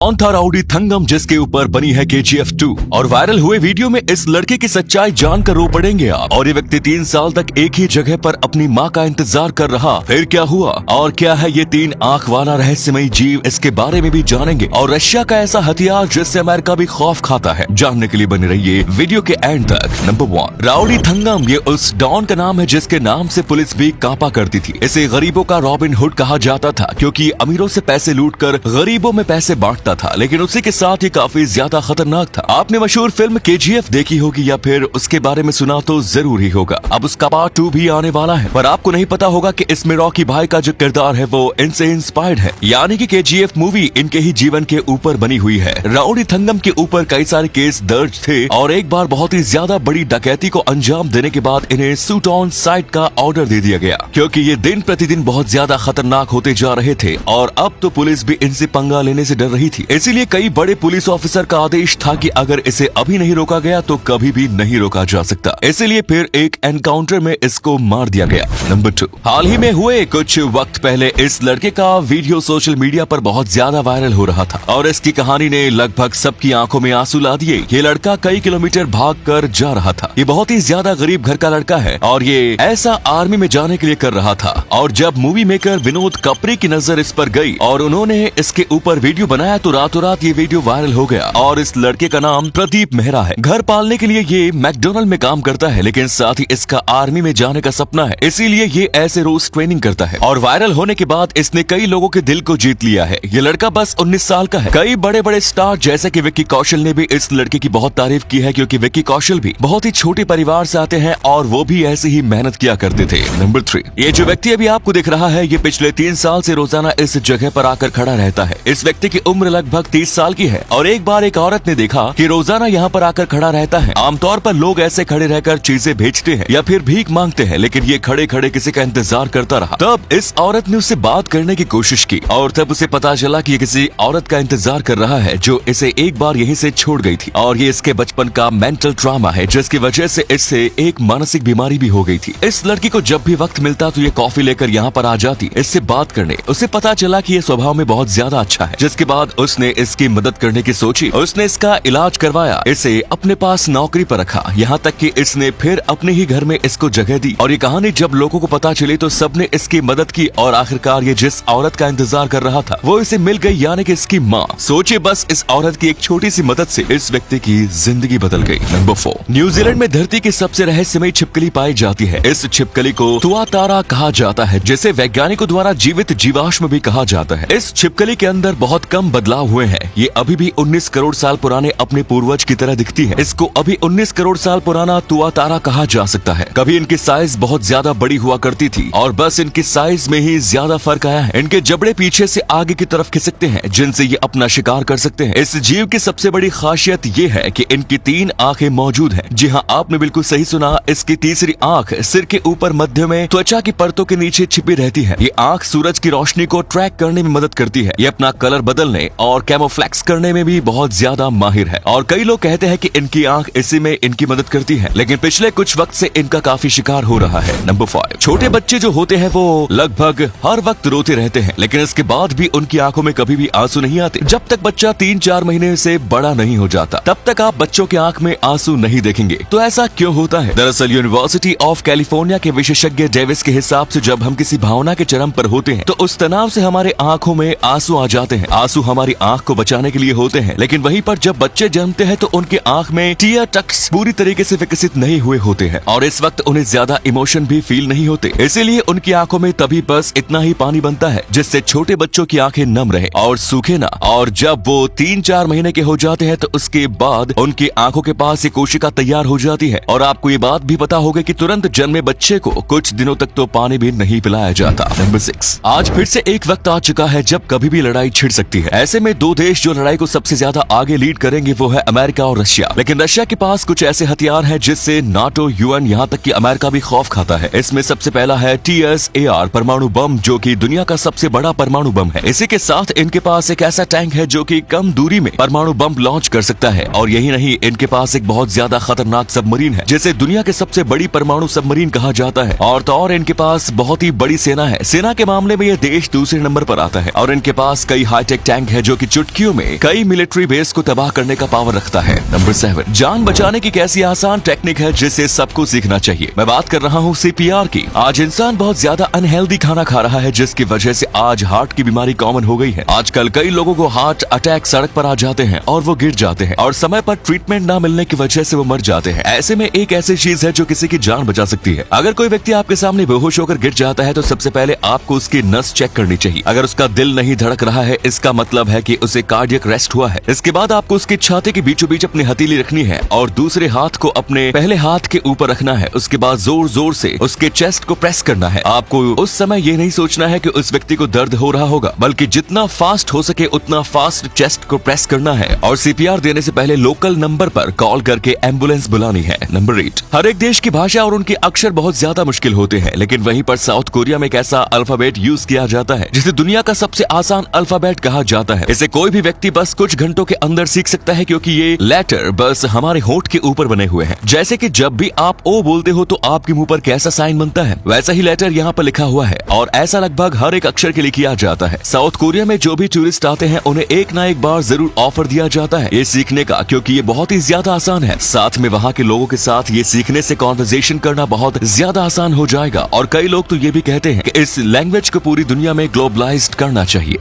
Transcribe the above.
कौन था राउडी थंगम जिसके ऊपर बनी है KGF 2 और वायरल हुए वीडियो में इस लड़के की सच्चाई जानकर रो पड़ेंगे आप। और ये व्यक्ति 3 साल तक एक ही जगह पर अपनी मां का इंतजार कर रहा, फिर क्या हुआ और क्या है ये 3 आंख वाला रहस्यमयी जीव, इसके बारे में भी जानेंगे। और रशिया का ऐसा हथियार जिससे अमेरिका भी खौफ खाता है, जानने के लिए बने रहिए वीडियो के एंड तक। Number 1, rowdy Thangam. ये उस डॉन का नाम है जिसके नाम से पुलिस भी कांपा करती थी। इसे गरीबों का रॉबिन हुड कहा जाता था क्योंकि अमीरों से पैसे लूटकर गरीबों में पैसे बांटता था, लेकिन उसी के साथ ही काफी ज्यादा खतरनाक था। आपने मशहूर फिल्म KGF देखी होगी या फिर उसके बारे में सुना तो जरूर ही होगा। अब उसका पार्ट 2 भी आने वाला है, पर आपको नहीं पता होगा कि इसमें रॉकी भाई का जो किरदार है वो इनसे इंस्पायर्ड है, यानी कि KGF मूवी इनके ही जीवन के ऊपर बनी हुई है। राउडी थंगम के ऊपर कई सारे केस दर्ज थे और एक बार बहुत ही ज्यादा बड़ी डकैती को अंजाम देने के बाद इन्हें शूट ऑन साइट का ऑर्डर दे दिया गया क्योंकि ये दिन प्रतिदिन बहुत ज्यादा खतरनाक होते जा रहे थे और अब तो पुलिस भी इनसे पंगा लेने से डर रही थी। इसीलिए कई बड़े पुलिस ऑफिसर का आदेश था कि अगर इसे अभी नहीं रोका गया तो कभी भी नहीं रोका जा सकता। इसीलिए फिर एक एनकाउंटर में इसको मार दिया गया। नंबर 2, हाल ही में हुए कुछ वक्त पहले इस लड़के का वीडियो सोशल मीडिया पर बहुत ज्यादा वायरल हो रहा था और इसकी कहानी ने लगभग सबकी आंखों में आंसू ला दिए। ये लड़का कई किलोमीटर भाग कर जा रहा था। ये बहुत ही ज्यादा गरीब घर का लड़का है और ये ऐसा आर्मी में जाने के लिए कर रहा था। और जब मूवी मेकर विनोद कपरी की नजर इस पर गई और उन्होंने इसके ऊपर वीडियो बनाया तो रातों रात ये वीडियो वायरल हो गया। और इस लड़के का नाम प्रदीप मेहरा है। घर पालने के लिए ये मैकडोनल्ड में काम करता है, लेकिन साथ ही इसका आर्मी में जाने का सपना है, इसीलिए ये ऐसे रोज ट्रेनिंग करता है। और वायरल होने के बाद इसने कई लोगों के दिल को जीत लिया है। ये लड़का बस 19 साल का है। कई बड़े बड़े स्टार जैसे कि विक्की कौशल ने भी इस लड़के की बहुत तारीफ की है क्योंकि विक्की कौशल भी बहुत ही छोटे परिवार से आते हैं और वो भी ऐसे ही मेहनत किया करते थे। नंबर 3, ये जो व्यक्ति अभी आपको दिख रहा है ये पिछले 3 साल से रोजाना इस जगह पर आकर खड़ा रहता है। इस व्यक्ति की उम्र लगभग 30 साल की है और एक बार एक औरत ने देखा कि रोजाना यहाँ पर आकर खड़ा रहता है। आमतौर पर लोग ऐसे खड़े रहकर चीजें बेचते हैं या फिर भीख मांगते हैं, लेकिन ये खड़े खड़े किसी का इंतजार करता रहा। तब इस औरत ने उससे बात करने की कोशिश की और तब उसे पता चला कि ये किसी औरत का इंतजार कर रहा है जो इसे एक बार यहीं से छोड़ गई थी और ये इसके बचपन का मेंटल ट्रॉमा है जिसकी वजह से इससे एक मानसिक बीमारी भी हो गई थी। इस लड़की को जब भी वक्त मिलता तो ये कॉफी लेकर यहाँ पर आ जाती इससे बात करने। उसे पता चला कि ये स्वभाव में बहुत ज्यादा अच्छा है, जिसके बाद उसने इसकी मदद करने की सोची। उसने इसका इलाज करवाया, इसे अपने पास नौकरी पर रखा, यहाँ तक कि इसने फिर अपने ही घर में इसको जगह दी। और ये कहानी जब लोगों को पता चली तो सबने इसकी मदद की और आखिरकार ये जिस औरत का इंतजार कर रहा था वो इसे मिल गई, यानी कि इसकी माँ। सोचिए बस इस औरत की एक छोटी सी मदद से इस व्यक्ति की जिंदगी बदल गई। नंबर 4, न्यूजीलैंड में धरती की सबसे रहस्यमयी छिपकली पाई जाती है। इस छिपकली को तुआतारा कहा जाता है, जिसे वैज्ञानिकों द्वारा जीवित जीवाश्म भी कहा जाता है। इस छिपकली के अंदर बहुत कम बदलाव हुए हैं। ये अभी भी 19 करोड़ साल पुराने अपने पूर्वज की तरह दिखती है। इसको अभी 19 करोड़ साल पुराना तुआतारा कहा जा सकता है। कभी इनकी साइज बहुत ज्यादा बड़ी हुआ करती थी और बस इनकी साइज में ही ज्यादा फर्क आया है। इनके जबड़े पीछे से आगे की तरफ खिसकते हैं जिनसे ये अपना शिकार कर सकते हैं। इस जीव की सबसे बड़ी खासियत ये है कि इनकी 3 आंखें मौजूद हैं। जी हाँ, आपने बिल्कुल सही सुना। इसकी तीसरी आंख सिर के ऊपर मध्य में त्वचा की परतों के नीचे छिपी रहती है। ये आंख सूरज की रोशनी को ट्रैक करने में मदद करती है। ये अपना कलर बदलने और कैमोफ्लेक्स करने में भी बहुत ज्यादा माहिर है और कई लोग कहते हैं कि इनकी आंख इसी में इनकी मदद करती है, लेकिन पिछले कुछ वक्त से इनका काफी शिकार हो रहा है। नंबर 5, छोटे बच्चे जो होते हैं वो लगभग हर वक्त रोते रहते हैं, लेकिन इसके बाद भी उनकी आंखों में कभी भी आंसू नहीं आते। जब तक बच्चा 3-4 महीने से बड़ा नहीं हो जाता तब तक आप बच्चों की आंख में आंसू नहीं देखेंगे। तो ऐसा क्यों होता है? दरअसल यूनिवर्सिटी ऑफ कैलिफोर्निया के विशेषज्ञ डेविस के हिसाब से जब हम किसी भावना के चरम पर होते हैं तो उस तनाव से हमारे आंखों में आंसू आ जाते हैं। आंसू हमारी आंख को बचाने के लिए होते हैं, लेकिन वहीं पर जब बच्चे जन्मते हैं तो उनकी आंख में टीयर डक्ट्स पूरी तरीके से विकसित नहीं हुए होते हैं और इस वक्त उन्हें ज्यादा इमोशन भी फील नहीं होते। इसीलिए उनकी आंखों में तभी बस इतना ही पानी बनता है जिससे छोटे बच्चों की आंखें नम रहे और सूखे ना। और जब वो 3-4 महीने के हो जाते हैं तो उसके बाद उनकी आंखों के पास एक कोशिका तैयार हो जाती है। और आपको ये बात भी पता होगी कि तुरंत जन्मे बच्चे को कुछ दिनों तक तो पानी भी नहीं पिलाया जाता। नंबर 6, आज फिर से एक वक्त आ चुका है जब कभी भी लड़ाई छिड़ सकती है। ऐसे में 2 देश जो लड़ाई को सबसे ज्यादा आगे लीड करेंगे वो है अमेरिका और रशिया। लेकिन रशिया के पास कुछ ऐसे हथियार हैं जिससे नाटो, यूएन, यहाँ तक कि अमेरिका भी खौफ खाता है। इसमें सबसे पहला है TSAR परमाणु बम, जो कि दुनिया का सबसे बड़ा परमाणु बम है। इसी के साथ इनके पास एक ऐसा टैंक है जो कि कम दूरी में परमाणु बम लॉन्च कर सकता है। और यही नहीं, इनके पास एक बहुत ज्यादा खतरनाक सबमरीन है जिसे दुनिया के सबसे बड़ी परमाणु सबमरीन कहा जाता है। और इनके पास बहुत ही बड़ी सेना है। सेना के मामले में ये देश दूसरे नंबर पर आता है और इनके पास कई हाईटेक टैंक है जो जो कि चुटकियों में कई मिलिट्री बेस को तबाह करने का पावर रखता है। नंबर 7, जान बचाने की कैसी आसान टेक्निक है जिसे सबको सीखना चाहिए। मैं बात कर रहा हूँ CPR की। आज इंसान बहुत ज्यादा अनहेल्दी खाना खा रहा है, जिसकी वजह से आज हार्ट की बीमारी कॉमन हो गई है। आजकल कई लोगों को हार्ट अटैक सड़क पर आ जाते हैं और वो गिर जाते हैं और समय पर ट्रीटमेंट ना मिलने की वजह से वो मर जाते हैं। ऐसे में एक ऐसी चीज है जो किसी की जान बचा सकती है। अगर कोई व्यक्ति आपके सामने बेहोश होकर गिर जाता है तो सबसे पहले आपको उसकी नस चेक करनी चाहिए। अगर उसका दिल नहीं धड़क रहा है, इसका मतलब है कि उसे कार्डियक रेस्ट हुआ है। इसके बाद आपको उसकी छाती के बीचों बीच अपनी हथेली रखनी है और दूसरे हाथ को अपने पहले हाथ के ऊपर रखना है। उसके बाद जोर जोर से उसके चेस्ट को प्रेस करना है। आपको उस समय ये नहीं सोचना है कि उस व्यक्ति को दर्द हो रहा होगा, बल्कि जितना फास्ट हो सके उतना फास्ट चेस्ट को प्रेस करना है और CPR देने से पहले लोकल नंबर पर कॉल करके एम्बुलेंस बुलानी है। नंबर 8, हर एक देश की भाषा और उनके अक्षर बहुत ज्यादा मुश्किल होते हैं, लेकिन वहीं पर साउथ कोरिया में एक ऐसा अल्फाबेट यूज किया जाता है जिसे दुनिया का सबसे आसान अल्फाबेट कहा जाता है। इसे कोई भी व्यक्ति बस कुछ घंटों के अंदर सीख सकता है, क्योंकि ये लेटर बस हमारे होंठ के ऊपर बने हुए हैं। जैसे कि जब भी आप ओ बोलते हो तो आपके मुंह पर कैसा साइन बनता है, वैसा ही लेटर यहाँ पर लिखा हुआ है और ऐसा लगभग हर एक अक्षर के लिए किया जाता है। साउथ कोरिया में जो भी टूरिस्ट आते हैं उन्हें एक ना एक बार जरूर ऑफर दिया जाता है ये सीखने का, क्योंकि ये बहुत ही ज्यादा आसान है। साथ में वहाँ के लोगों के साथ ये सीखने से कॉन्वर्सेशन करना बहुत ज्यादा आसान हो जाएगा और कई लोग तो ये भी कहते हैं कि इस लैंग्वेज को पूरी दुनिया में ग्लोबलाइज्ड करना चाहिए।